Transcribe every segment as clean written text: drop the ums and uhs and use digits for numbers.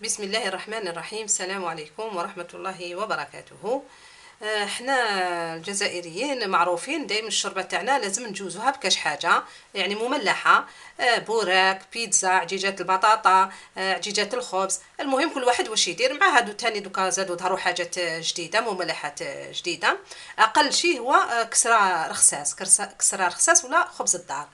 بسم الله الرحمن الرحيم. السلام عليكم ورحمة الله وبركاته. احنا الجزائريين معروفين دايما الشوربه تاعنا لازم نجوزوها بكاش حاجه، يعني مملحه. بوراك، بيتزا، عجيجات البطاطا، عجيجات الخبز. المهم كل واحد واش يدير مع هادو تاني. دوكا زادو ظهروا حاجات جديده، مملحات جديده. اقل شيء هو كسره رخصاص، كسره رخصاص ولا خبز الدار.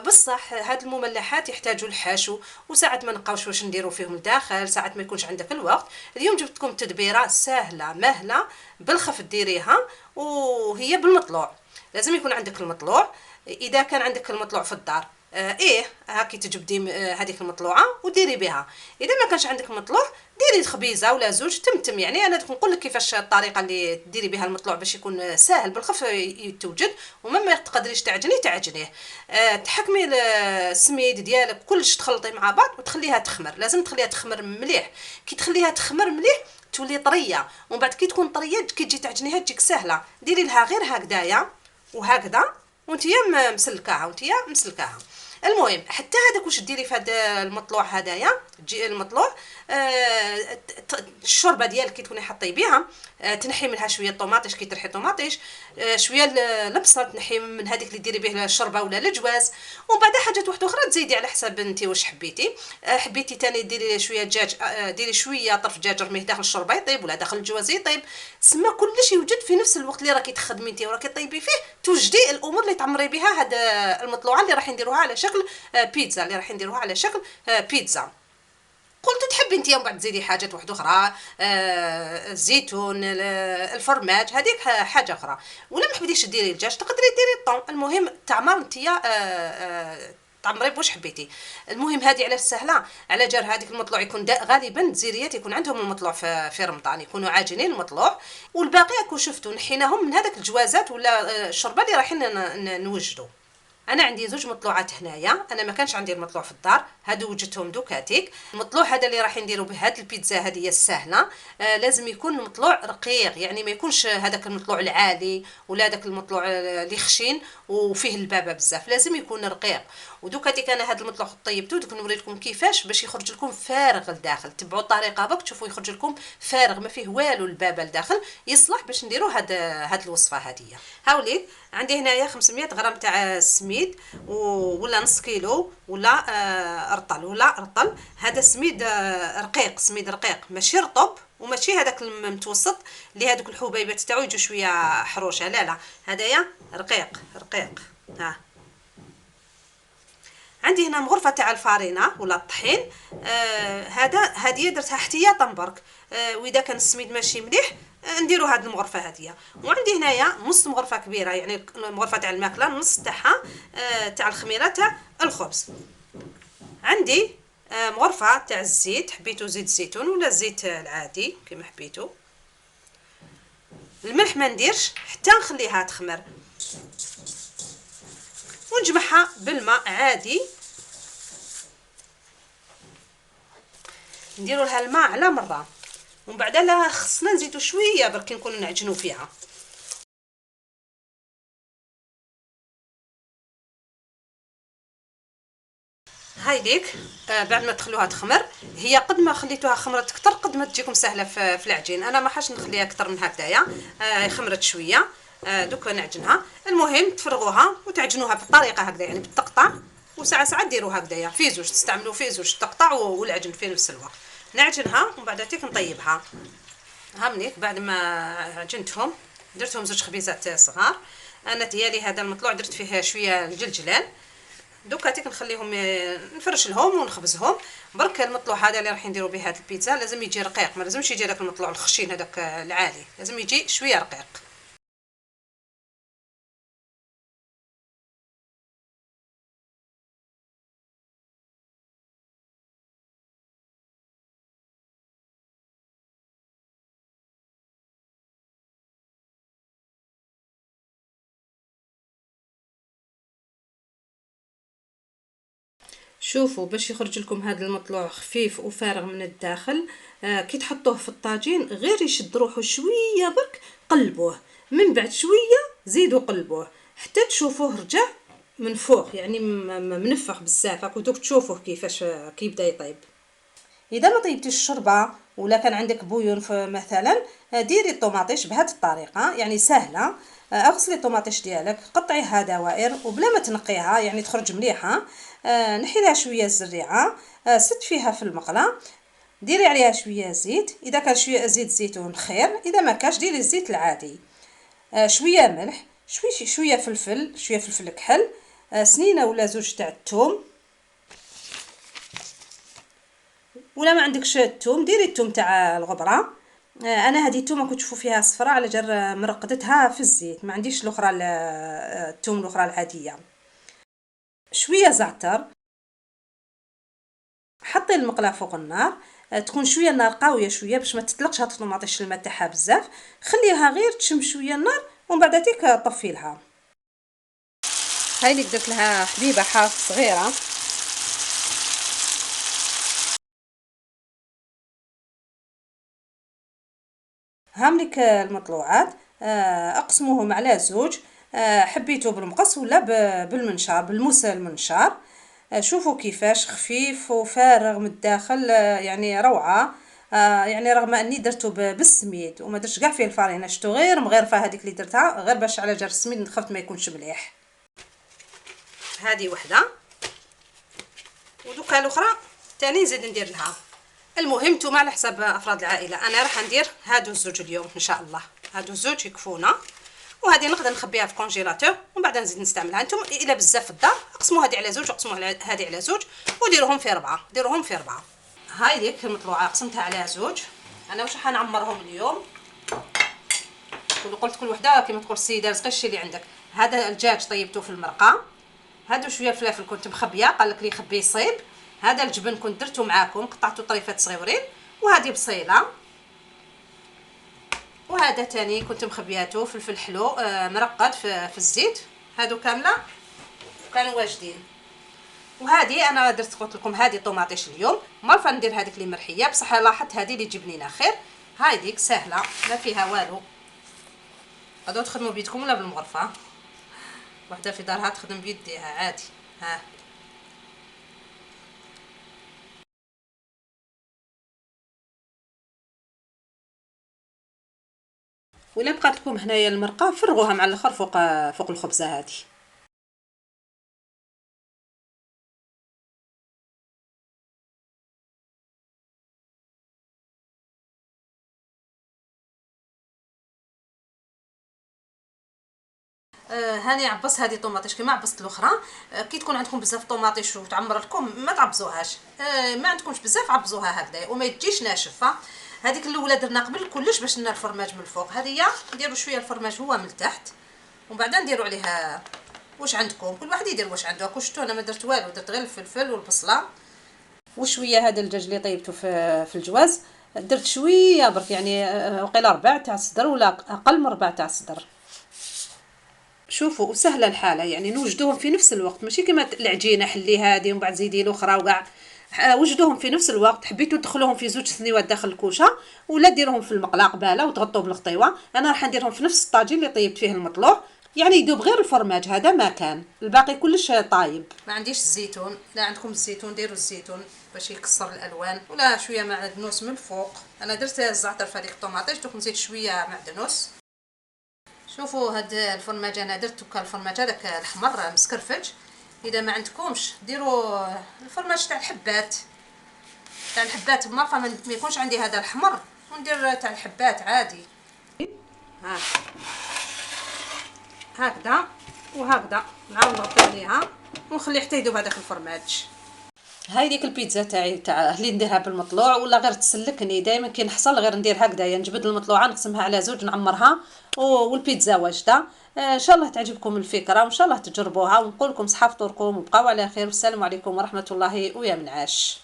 بصح هاد المملحات يحتاجوا الحشو، وساعات ما نلقاوش واش نديروا فيهم الداخل، ساعات ما يكونش عندك الوقت. اليوم جبتكم تدبيره سهله مهله بالخف ديريها، وهي بالمطلوع. لازم يكون عندك المطلوع. اذا كان عندك المطلوع في الدار، ايه هاكي تجبدي هذيك المطلوعه وديري بها. اذا ما كانش عندك المطلوع ديري خبيزه ولا زوج تمتم. يعني انا نقول لك كيفاش الطريقه اللي ديري بها المطلوع باش يكون ساهل بالخف يتوجد، وما ما تقدريش تعجنيه. تحكمي السميد ديالك كلش تخلطي مع بعض وتخليها تخمر. لازم تخليها تخمر مليح. كي تخليها تخمر مليح تولي طريه، ومن بعد كي تكون طريه كي تجي تعجنيها تجيك سهله. ديري لها غير هكذايا وهكذا وانتيا مسلكاها. المهم حتى هذاك واش ديري في هذا المطلوع هدايا. تجي المطلوع، الشوربه ديالك كي تكوني حطي بها، تنحي منها شويه طوماطيش. كي ترحي طوماطيش، شويه البصل تنحي من هذيك اللي ديري به الشوربه ولا الجواز. ومن بعد حاجات واحده اخرى تزيدي على حساب انت واش حبيتي. حبيتي تاني ديري شويه دجاج، ديري شويه طرف دجاج رميه داخل الشوربه يطيب ولا داخل الجواز يطيب. تسمى كلشي يوجد في نفس الوقت اللي راكي تخدمي انت وراكي طيبي فيه. توجدي الامور اللي تعمري بها هاد المطلوعه اللي راح نديروها على شكل بيتزا، قلت تحبي انت من بعد تزيدي حاجات واحده اخرى، الزيتون، الفرماج، هذيك حاجه اخرى. ولا ما حبيتيش ديري الدجاج تقدري ديري الطون. المهم تعمر انت تعمري بواش حبيتي. المهم هذه على السهله، على جال هذيك المطلوع يكون غالبا الجزائريات يكون عندهم المطلوع في رمضان يكونوا عاجنين المطلوع. والباقي راكم شفتوا نحيناهم من هذاك الجوازات ولا الشربه اللي رايحين نوجدوا. انا عندي زوج مطلوعات هنايا. انا ما كانش عندي المطلوع في الدار، هادو وجدتهم دوكاتيك. المطلوع هذا اللي راح نديرو به هاد البيتزا هذه السهله. لازم يكون المطلوع رقيق، يعني ما يكونش هذاك المطلوع العالي ولا هذاك المطلوع اللي خشين وفيه البابه بزاف. لازم يكون رقيق. ودوكاتيك انا هاد المطلوع طيبته دوك نوريكم كيفاش باش يخرج لكم فارغ لداخل. تبعوا الطريقه باك تشوفوا يخرج لكم فارغ ما فيه والو البابه لداخل. يصلح باش نديرو هاد الوصفه هذه. هاوليك عندي هنايا 500 غرام تاع السميد، ولا نص كيلو ولا رطل. هذا سميد رقيق، سميد رقيق ماشي رطب وماشي هذاك المتوسط اللي هذوك الحبيبات تاعو يجوا شويه حروشه. لا هدايا رقيق رقيق. عندي هنا مغرفه تاع الفارينه ولا الطحين. هذه درتها احتياطا برك. واذا كان السميد ماشي مليح نديروا هذه المغرفه هذه. وعندي هنايا نص مغرفه كبيره، يعني المغرفه تاع الماكله نص تاعها تاع الخميره تاع الخبز. عندي مغرفه تاع الزيت، حبيتو زيت الزيتون ولا الزيت العادي كما حبيتو. الملح ما نديرش حتى نخليها تخمر ونجمعها بالماء عادي. نديروا لها الماء على مره، ومن بعد لا خصنا نزيدوا شويه برك نكونوا نعجنوا فيها. هاي ديك بعد ما تخلوها تخمر، هي قد ما خليتوها خمرت اكثر قد ما تجيكم سهله في العجين. انا ما حاش نخليها اكثر من هكذايا. خمرت شويه. دوك نعجنها. المهم تفرغوها وتعجنوها بالطريقه هكذا، يعني بالتقطع. وساعه ديروا هكذايا في زوج، تستعملوا في زوج تقطع والعجن في نفس الوقت. نعجنها ومن بعد تيك نطيبها. هامنيك بعد ما عجنتهم درتهم زوج خبيزات صغار. انا ديالي هذا المطلوع درت فيه شويه الجلجلان. دوكا تيك نخليهم نفرش لهم ونخبزهم. برك المطلوع هذا اللي راح نديروا به هذه البيتزا لازم يجي رقيق، ما لازمش يجي داك المطلوع الخشين هذاك العالي، لازم يجي شويه رقيق. شوفوا باش يخرج لكم هذا المطلوع خفيف وفارغ من الداخل. كي تحطوه في الطاجين غير يشد روحه شويه برك قلبوه، من بعد شويه زيدوا قلبوه حتى تشوفوه رجع من فوق، يعني منفخ بزاف. هاكو دوك تشوفوه كيفاش كيبدا يطيب. اذا ما طيبتيش الشوربه ولا كان عندك بويون مثلا، ديري الطوماطيش بهذه الطريقه، يعني سهله. اغسلي الطوماطيش ديالك، قطعيها دوائر وبلا ما تنقيها، يعني تخرج مليحه. نحي لها شويه الزريعه، سد فيها في المقله، ديري عليها شويه زيت، اذا كان شويه زيت زيتون خير، اذا ما كاش ديري الزيت العادي. شويه ملح، شويه فلفل، شويه فلفل كحل، سنينه ولا زوج تاع الثوم. ولا ما عندكش الثوم ديري الثوم تاع الغبره. انا هذه الثومه كنت تشوفوا فيها صفراء على جر مرقدتها في الزيت، ما عنديش الاخرى الثوم الاخرى العاديه. شويه زعتر، حطي المقله فوق النار، تكون شويه النار قويه شويه باش ما تطلقش هاد الطوماطيش الماء تاعها بزاف، خليها غير تشم شويه النار ومن بعد تيك طفي لها. هاي اللي درت لها حبيبه حاف صغيره. هاملك المطلوعات، اقسموهم على زوج، حبيتو بالمقص ولا بالمنشار، بالموس المنشار. شوفوا كيفاش خفيف وفارغ من الداخل، يعني روعه. يعني رغم اني درته بالسميد وما درتش كاع فيه الفرينه، شتو غير مغرفه هذيك اللي درتها غير باش على جال السميد خفت ما يكونش مليح. هذه وحده، ودوكا الاخرى تاني نزيد ندير لها. المهم نتوما على حساب افراد العائله، انا راح ندير هادو الزوج اليوم ان شاء الله، هادو الزوج يكفونا. وهذه نقدر نخبيها في كونجيلاتور ومن بعد نزيد نستعملها. نتوما الا بزاف في الدار اقسموا هذه على زوج واقسموا هذه على زوج وديروهم في 4، ديروهم في 4. هاي ديك المطلوعه قسمتها على زوج. انا واش حنعمرهم اليوم؟ قلت كل وحده كيما تقول السيده رزقي الشي اللي عندك. هذا الدجاج طيبته في المرقه، هادو شويه الفلافل كنت مخبيه، قال لك لي خبي يصيب. هذا الجبن كنت درته معاكم، قطعته طريفات صغيورين. وهذه بصيله، وهذا تاني كنت مخبياته فلفل حلو مرقد في الزيت. هادو كامله كانوا واجدين. وهذه انا درت قلت لكم هذه طوماطيش اليوم، ما ندير هذيك اللي مرحيه بصح لاحظت هذه اللي تجيب لينا خير. هاي ديك سهله ما فيها والو. غادو تخدموا بيدكم ولا بالمغرفه، وحده في دارها تخدم بيديها عادي. ها ولا بقات لكم هنايا المرقه فرغوها مع الاخر فوق الخبزه هذه. هاني عبص هذه طوماطيش كيما عبصت الاخرى. كي تكون عندكم بزاف طوماطيش وتعمر لكم ما تعبزوهاش، ما عندكمش بزاف عبزوها هكذا وما تجيش ناشفه. هذيك الاولى درنا قبل كلش باش ندير الفرماج من الفوق، هذه نديروا شويه الفرماج هو من التحت ومن بعد نديروا عليها واش عندكم، كل واحد يدير واش عنده. شفتوا انا ما درت والو، درت غير الفلفل والبصله وشويه هذا الدجاج اللي طيبته في الجواز. درت شويه برك يعني وقيله ربع تاع الصدر ولا اقل من ربع تاع الصدر. شوفوا وسهله الحاله، يعني نوجدوهم في نفس الوقت، ماشي كما العجينه حلي هذه ومن بعد زيدي الاخرى وكاع. وجدوهم في نفس الوقت. حبيتوا تدخلوهم في زوج سنيوات داخل الكوشه ولا ديروهم في المقله قباله وتغطوا بالخطيوه. انا راح نديرهم في نفس الطاجين اللي طيبت فيه المطلوع، يعني يدوب غير الفرماج هذا ما كان، الباقي كلش طايب. ما عنديش الزيتون، لا عندكم الزيتون ديروا الزيتون باش يكسر الالوان، ولا شويه معدنوس من الفوق. انا درت الزعتر في هذيك الطوماطيش، دوك نزيد شويه معدنوس. شوفوا هاد الفرماج انا درت الفرماج هذاك الاحمر مسكرفج. اذا ما عندكمش ديروا الفرماج تاع الحبات، مرة ما يكونش عندي هذا الاحمر وندير تاع الحبات عادي. ها هكذا وهكذا نعاود نغطي عليها ونخلي حتى يذوب هذاك الفرماج. هاي ديك البيتزا تاع اللي نديرها بالمطلوع ولا غير تسلكني، دائما كي نحصل غير ندير هكذا، يعني نجبد المطلوعه نقسمها على زوج نعمرها والبيتزا واجده. ان شاء الله تعجبكم الفكره وان شاء الله تجربوها، ونقول لكم صحه فطوركم وبقاو على خير، والسلام عليكم ورحمه الله ويا منعاش.